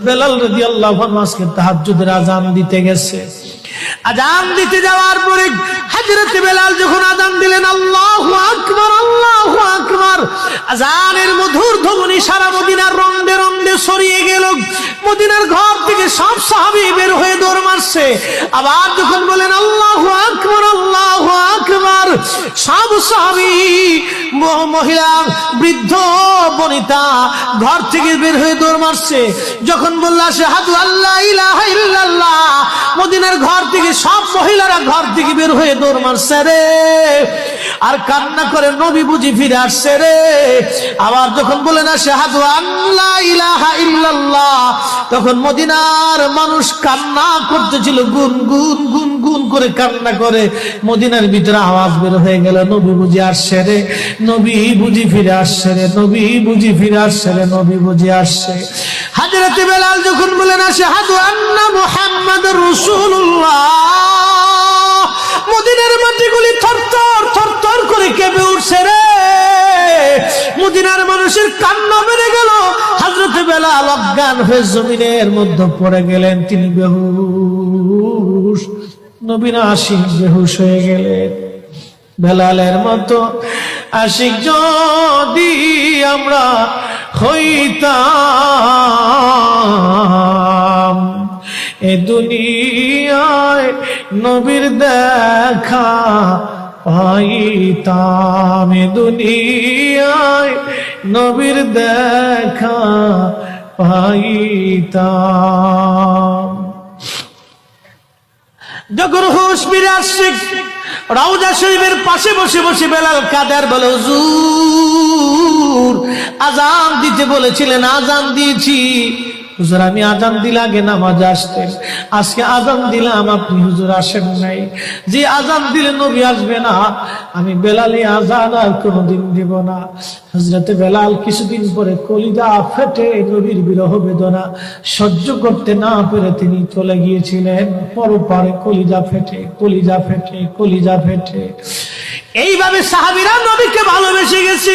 বেলাল রাদিয়াল্লাহু আনহু আজকে তাহাজ্জুদের আযান দিতে গেছে। আযান দিতে যাওয়ার পরে হযরত বেলাল যখন আযান দিলেন, আল্লাহু আকবার, আল্লাহু আকবার, আযানের মধুর ধ্বনি সারা মদিনার রন্ধ্রে রন্ধ্রে ছড়িয়ে গেল। মদিনার ঘর থেকে সব সাহাবী বের হয়ে দৌড় মারছে। আবার যখন বলেন আল্লাহু আকবার, আল্লাহু আকবার, সব সাহাবী, মহিলা, বৃদ্ধ, বনিতা ঘর থেকে বের হয়ে দৌড় মারছে। যখন বলল আশহাদু আল্লা ইলাহা ইল্লাল্লাহ, মদিনার ঘর থেকে সব মহিলারা ঘর থেকে বের হয়ে দৌড় মারছে রে, আর কান্না করে নবী বুঝি ফিরে আসছে রে। আবার যখন বলেন আশহাদু আল্লা ইলাহা ইল্লাল্লাহ, তখন মদিনার মানুষ কান্না করতেছিল, গুন গুন গুন গুন করে কান্না করে। মদিনার ভিতরে আওয়াজ বের হয়ে গেল, নবী বুঝি আসছে রে, নবী বুঝি ফিরে আসছে রে, নবী বুঝি ফিরে আসছে রে, নবী বুঝি আসছে। হযরত বেলাল যখন বলেন আশহাদু আন্না মুহাম্মাদুর রাসূলুল্লাহ, মদিনার মাটিগুলি থরথর থরথর করে কেঁপে উঠছে রে। মদিনার মানুষের কান্না বেড়ে গেল। হযরত বেলাল অজ্ঞান হয়ে জমিনের মধ্যে পড়ে গেলেন, তিনি বেহুশ। নবীর আশিক বেহুশ হয়ে গেলেন। বেলালের মতো আশিক যদি আমরা হইতাম, এ দুনিয়ায় নবীর দেখা পাইতাম, এ দুনিয়ায় নবীর দেখা পাইতাম। যখন হুঁশ ফিরে আসছে, রওজা শরীফের পাশে বসে বসে বেলাল কাদের বলে, হুজুর আযান দিতে বলেছিলেন, আযান দিয়েছি। হুজুর আমি আযান দিলে আগে নামাজে আসতেন, আজকে আযান দিলাম আপনি হুজুর আসেন নাই। যে আযান দিলে নবী আসবে না, আমি বেলালি আযান আর কোনোদিন দিব না। হযরত বেলাল কিছুদিন পরে কলিজা ফেটে নবীর বিরহ বেদনা সহ্য করতে না পেরে তিনি চলে গিয়েছিলেন পরপারে। কলিজা ফেটে, কলিজা ফেটে, কলিজা ফেটে। এইভাবে সাহাবীরা নবীকে ভালোবেসে গেছে।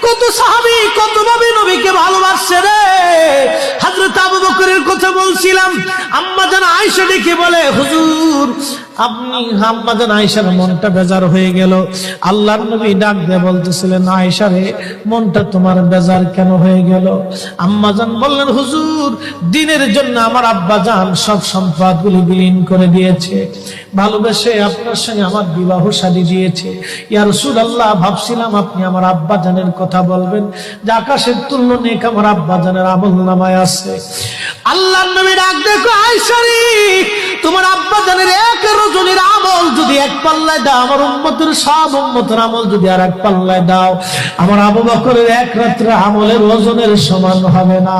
কত সাহাবী কতভাবে নবীকে ভালোবাসছে রে। হযরত আবু বকরের কথা বলছিলাম, আম্মা জান আয়েশা ডেকে বলে, হুজুর আপনি, আম্মা জান আয়েশার মনটা বেজার হয়ে গেল। আল্লাহর নবী ডাক দিয়ে বলতেছিলেন, আয়েশা রে মনটা তোমার বেজার কেন হয়ে গেল? আম্মা জান বললেন, হুজুর দিনের জন্য আমার আব্বা জান সব সম্পদগুলি বিলীন করে দিয়েছে, ভালোবেসে আপনার সঙ্গে আমার বিবাহ শাদী দিয়েছে। ইয়া রাসূলুল্লাহ ভাবছিলাম আপনি আমার আব্বা জানের কথা বলবেন, যে আকাশের তুল্য নেক আমার আব্বা জানের আমলনামায় আছে। আল্লাহর নবী ডাক দেখো, আয়েশা রে তোমার আব্বা জানের এক রজনীর আমল যদি এক পাল্লায় দাও, আমার উম্মতের সব উম্মতের আমল যদি আর এক পাল্লায় দাও, আমার আবু বকরের এক রাত্রে আমলের ওজনের সমান হবে না।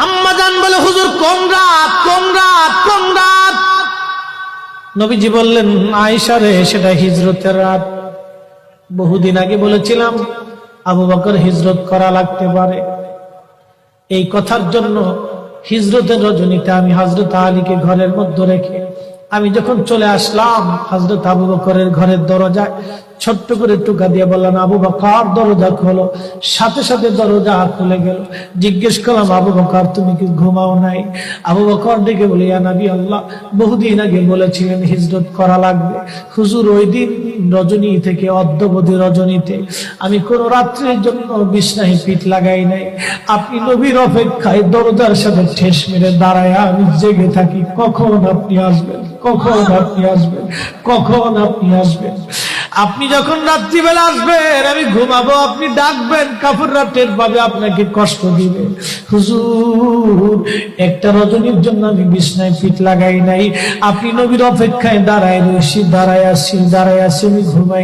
আম্মা জান বলে, হুজুর কোন রাত, কোন রাত, কোন রাত? নবীজি বললেন, আয়েশা রে সেটা হিজরতের রাত। বহুদিন আগে বলেছিলাম আবু বকর হিজরত করা লাগতে পারে। এই কথার জন্য হিজরতের রজনীতে আমি হযরত আলীকে ঘরের মধ্যে রেখে আমি যখন চলে আসলাম, হযরত আবু বকরের ঘরের দরজায় ছোট্ট করে টুকা দিয়ে বললাম, আবু বকর দরজা খোলো। সাথে সাথে দরজা খুলে গেল। জিজ্ঞেস করলাম, আবু বকর তুমি কি ঘুমাও নাই? আবু বকর ডেকে বলে, ইয়া নবী আল্লাহ বহুদিন আগে বলেছিলেন হিজরত করা লাগবে। হুজুর ওই দিন রজনী থেকে অদ্যবধি রজনীতে আমি কোন রাত্রের জন্য বিছনায় পিঠ লাগাই নাই। আপনি নবীর অপেক্ষায় দরজার সাথে ঠেস মেরে দাঁড়ায় আমি জেগে থাকি, কখন আপনি আসবেন, কখন আপনি আসবেন, কখন আপনি আসবেন। আপনি যখন রাত্রিবেলা আসবেন আমি ঘুমাবো, আপনি ডাকবেন, কাফেররা টের পাবে, আপনাকে কষ্ট দিবে। হুজুর একটা রজনীর জন্য আমি বিছনায় পিঠ লাগাই নাই, আপনি নবীর অপেক্ষায় দাঁড়ায় রয়েছি, দাঁড়ায় আসি, দাঁড়ায় আসি, আমি ঘুমাই।